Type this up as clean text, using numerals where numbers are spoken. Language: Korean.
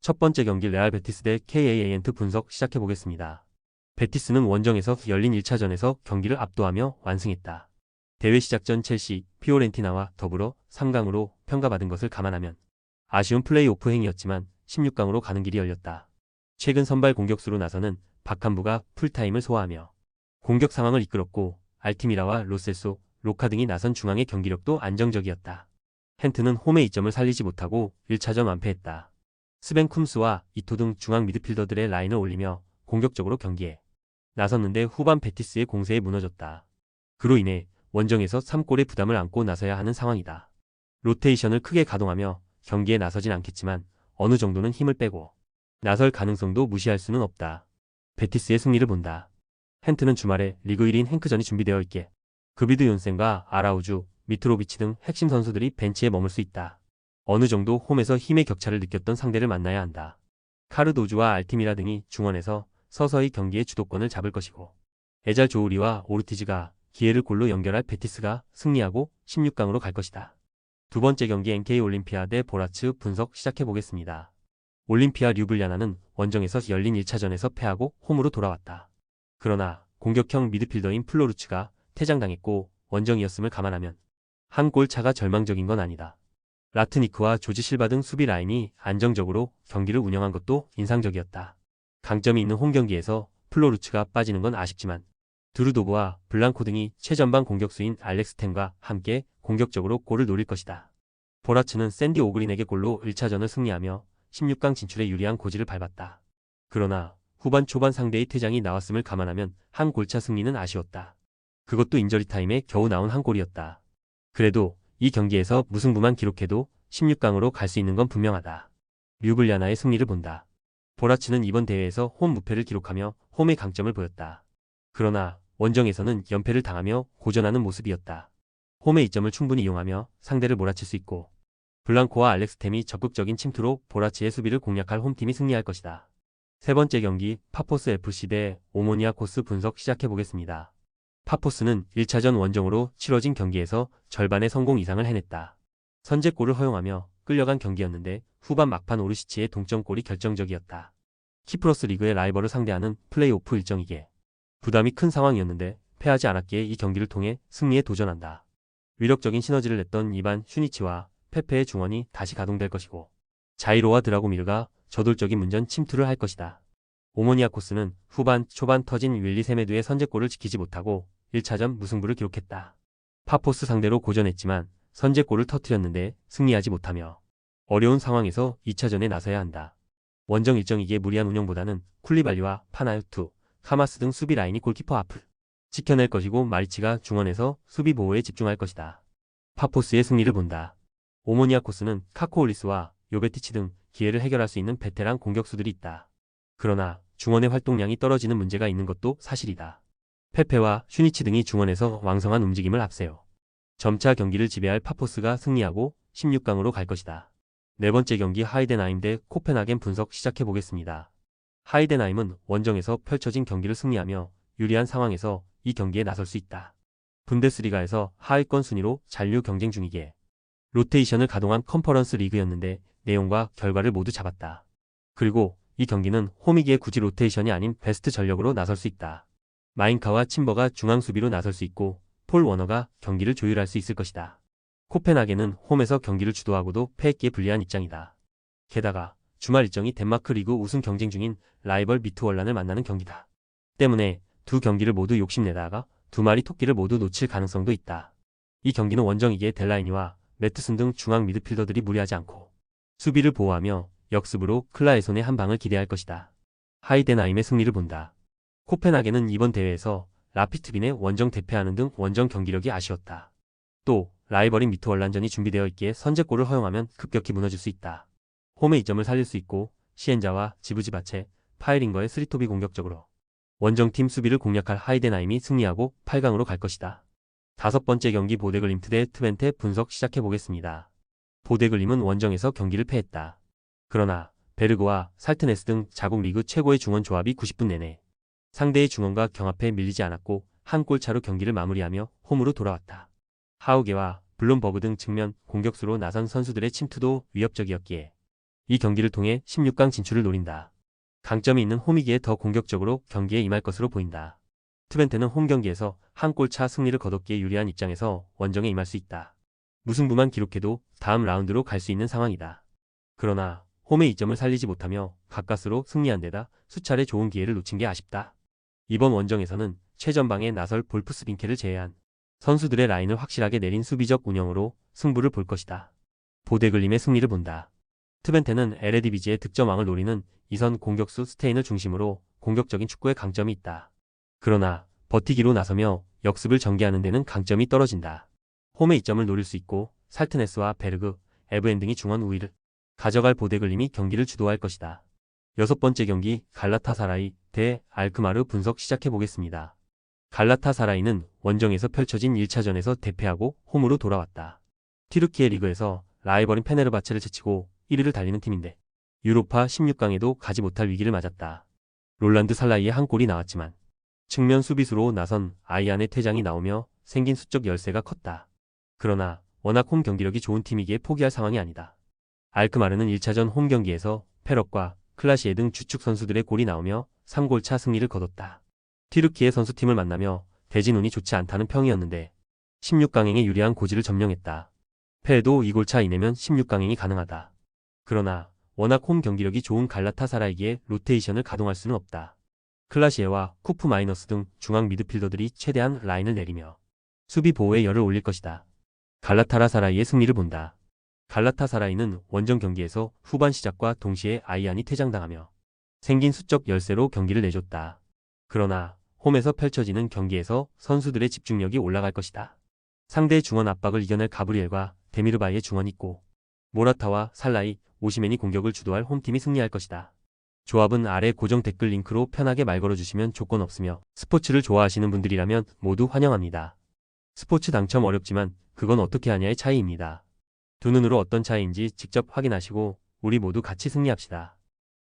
첫 번째 경기 레알 베티스 대 KAANT 분석 시작해보겠습니다. 베티스는 원정에서 열린 1차전에서 경기를 압도하며 완승했다. 대회 시작 전 첼시, 피오렌티나와 더불어 3강으로 평가받은 것을 감안하면 아쉬운 플레이오프 행이었지만 16강으로 가는 길이 열렸다. 최근 선발 공격수로 나서는 박한부가 풀타임을 소화하며 공격 상황을 이끌었고 알티미라와 로셀소, 로카 등이 나선 중앙의 경기력도 안정적이었다. 헨트는 홈의 이점을 살리지 못하고 1차전 완패했다. 스벤 쿰스와 이토 등 중앙 미드필더들의 라인을 올리며 공격적으로 경기에 나섰는데 후반 베티스의 공세에 무너졌다. 그로 인해 원정에서 3골의 부담을 안고 나서야 하는 상황이다. 로테이션을 크게 가동하며 경기에 나서진 않겠지만 어느 정도는 힘을 빼고 나설 가능성도 무시할 수는 없다. 베티스의 승리를 본다. 헨트는 주말에 리그 1인 행크전이 준비되어 있기에 그비드 윤센과 아라우주, 미트로비치 등 핵심 선수들이 벤치에 머물 수 있다. 어느 정도 홈에서 힘의 격차를 느꼈던 상대를 만나야 한다. 카르도주와 알티미라 등이 중원에서 서서히 경기의 주도권을 잡을 것이고 에잘 조우리와 오르티즈가 기회를 골로 연결할 베티스가 승리하고 16강으로 갈 것이다. 두 번째 경기 NK 올림피아 대 보라츠 분석 시작해보겠습니다. 올림피아 류블리아나는 원정에서 열린 1차전에서 패하고 홈으로 돌아왔다. 그러나 공격형 미드필더인 플로루츠가 퇴장당했고 원정이었음을 감안하면 한 골 차가 절망적인 건 아니다. 라트니크와 조지 실바 등 수비 라인이 안정적으로 경기를 운영한 것도 인상적이었다. 강점이 있는 홈 경기에서 플로루츠가 빠지는 건 아쉽지만 드루도브와 블랑코 등이 최전방 공격수인 알렉스텐과 함께 공격적으로 골을 노릴 것이다. 보라츠는 샌디 오그린에게 골로 1차전을 승리하며 16강 진출에 유리한 고지를 밟았다. 그러나 후반 초반 상대의 퇴장이 나왔음을 감안하면 한 골차 승리는 아쉬웠다. 그것도 인저리 타임에 겨우 나온 한 골이었다. 그래도 이 경기에서 무승부만 기록해도 16강으로 갈 수 있는 건 분명하다. 류블리아나의 승리를 본다. 보라츠는 이번 대회에서 홈 무패를 기록하며 홈의 강점을 보였다. 그러나 원정에서는 연패를 당하며 고전하는 모습이었다. 홈의 이점을 충분히 이용하며 상대를 몰아칠 수 있고 블랑코와 알렉스템이 적극적인 침투로 보라치의 수비를 공략할 홈팀이 승리할 것이다. 세 번째 경기 파포스 FC 대 오모니아코스 분석 시작해보겠습니다. 파포스는 1차전 원정으로 치러진 경기에서 절반의 성공 이상을 해냈다. 선제골을 허용하며 끌려간 경기였는데 후반 막판 오르시치의 동점골이 결정적이었다. 키프로스 리그의 라이벌을 상대하는 플레이오프 일정이기에 부담이 큰 상황이었는데 패하지 않았기에 이 경기를 통해 승리에 도전한다. 위력적인 시너지를 냈던 이반 슈니치와 페페의 중원이 다시 가동될 것이고 자이로와 드라고미르가 저돌적인 문전 침투를 할 것이다. 오모니아코스는 후반 초반 터진 윌리 세메두의 선제골을 지키지 못하고 1차전 무승부를 기록했다. 파포스 상대로 고전했지만 선제골을 터뜨렸는데 승리하지 못하며 어려운 상황에서 2차전에 나서야 한다. 원정 일정이기에 무리한 운영보다는 쿨리발리와 파나유투, 카마스 등 수비 라인이 골키퍼 앞을 지켜낼 것이고 마리치가 중원에서 수비 보호에 집중할 것이다. 파포스의 승리를 본다. 오모니아코스는 카코올리스와 요베티치 등 기회를 해결할 수 있는 베테랑 공격수들이 있다. 그러나 중원의 활동량이 떨어지는 문제가 있는 것도 사실이다. 페페와 슈니치 등이 중원에서 왕성한 움직임을 앞세워 점차 경기를 지배할 파포스가 승리하고 16강으로 갈 것이다. 네 번째 경기 하이덴하임 대 코펜하겐 분석 시작해보겠습니다. 하이덴하임은 원정에서 펼쳐진 경기를 승리하며 유리한 상황에서 이 경기에 나설 수 있다. 분데스리가에서 하위권 순위로 잔류 경쟁 중이기에 로테이션을 가동한 컨퍼런스 리그였는데 내용과 결과를 모두 잡았다. 그리고 이 경기는 홈이기에 굳이 로테이션이 아닌 베스트 전력으로 나설 수 있다. 마인카와 침버가 중앙 수비로 나설 수 있고 폴 워너가 경기를 조율할 수 있을 것이다. 코펜하겐은 홈에서 경기를 주도하고도 패했기에 불리한 입장이다. 게다가 주말 일정이 덴마크 리그 우승 경쟁 중인 라이벌 미트월란을 만나는 경기다. 때문에 두 경기를 모두 욕심내다가 두 마리 토끼를 모두 놓칠 가능성도 있다. 이 경기는 원정이기에 델라이니와 매트슨 등 중앙 미드필더들이 무리하지 않고 수비를 보호하며 역습으로 클라에손의 한 방을 기대할 것이다. 하이덴하임의 승리를 본다. 코펜하겐은 이번 대회에서 라피트빈의 원정 대패하는 등 원정 경기력이 아쉬웠다. 또 라이벌인 미트월란전이 준비되어 있기에 선제골을 허용하면 급격히 무너질 수 있다. 홈의 이점을 살릴 수 있고 시엔자와 지브지바체, 파이링거의 스리토비 공격적으로 원정팀 수비를 공략할 하이덴하임이 승리하고 8강으로 갈 것이다. 다섯 번째 경기 보데글림트 대 트벤테 분석 시작해보겠습니다. 보데글림은 원정에서 경기를 패했다. 그러나 베르그와 살트네스 등 자국 리그 최고의 중원 조합이 90분 내내 상대의 중원과 경합해 밀리지 않았고 한 골차로 경기를 마무리하며 홈으로 돌아왔다. 하우게와 블룸버그 등 측면 공격수로 나선 선수들의 침투도 위협적이었기에 이 경기를 통해 16강 진출을 노린다. 강점이 있는 홈이기에 더 공격적으로 경기에 임할 것으로 보인다. 트벤테는 홈 경기에서 한 골차 승리를 거뒀기에 유리한 입장에서 원정에 임할 수 있다. 무승부만 기록해도 다음 라운드로 갈 수 있는 상황이다. 그러나 홈의 이점을 살리지 못하며 가까스로 승리한 데다 수차례 좋은 기회를 놓친 게 아쉽다. 이번 원정에서는 최전방에 나설 볼프스빈케를 제외한 선수들의 라인을 확실하게 내린 수비적 운영으로 승부를 볼 것이다. 보데글림의 승리를 본다. 트벤테는 에레디비지의 득점왕을 노리는 이선 공격수 스테인을 중심으로 공격적인 축구에 강점이 있다. 그러나 버티기로 나서며 역습을 전개하는 데는 강점이 떨어진다. 홈의 이점을 노릴 수 있고 살트네스와 베르그, 에브엔 등이 중원 우위를 가져갈 보데글림이 경기를 주도할 것이다. 여섯 번째 경기 갈라타사라이 대 알크마르 분석 시작해 보겠습니다. 갈라타사라이는 원정에서 펼쳐진 1차전에서 대패하고 홈으로 돌아왔다. 튀르키예 리그에서 라이벌인 페네르바체를 제치고 1위를 달리는 팀인데 유로파 16강에도 가지 못할 위기를 맞았다. 롤란드 살라이의 한 골이 나왔지만 측면 수비수로 나선 아이안의 퇴장이 나오며 생긴 수적 열세가 컸다. 그러나 워낙 홈 경기력이 좋은 팀이기에 포기할 상황이 아니다. 알크마르는 1차전 홈 경기에서 페럭과 클라시에 등 주축 선수들의 골이 나오며 3골차 승리를 거뒀다. 튀르키예 선수팀을 만나며 대진 운이 좋지 않다는 평이었는데 16강행에 유리한 고지를 점령했다. 패해도 2골차 이내면 16강행이 가능하다. 그러나 워낙 홈 경기력이 좋은 갈라타사라이기에 로테이션을 가동할 수는 없다. 클라시에와 쿠프 마이너스 등 중앙 미드필더들이 최대한 라인을 내리며 수비 보호에 열을 올릴 것이다. 갈라타사라이의 승리를 본다. 갈라타사라이는 원정 경기에서 후반 시작과 동시에 아이안이 퇴장당하며 생긴 수적 열세로 경기를 내줬다. 그러나 홈에서 펼쳐지는 경기에서 선수들의 집중력이 올라갈 것이다. 상대의 중원 압박을 이겨낼 가브리엘과 데미르바이의 중원이 있고 모라타와 살라이, 오시멘이 공격을 주도할 홈팀이 승리할 것이다. 조합은 아래 고정 댓글 링크로 편하게 말 걸어주시면 조건 없으며 스포츠를 좋아하시는 분들이라면 모두 환영합니다. 스포츠 당첨 어렵지만 그건 어떻게 하냐의 차이입니다. 두 눈으로 어떤 차이인지 직접 확인하시고 우리 모두 같이 승리합시다.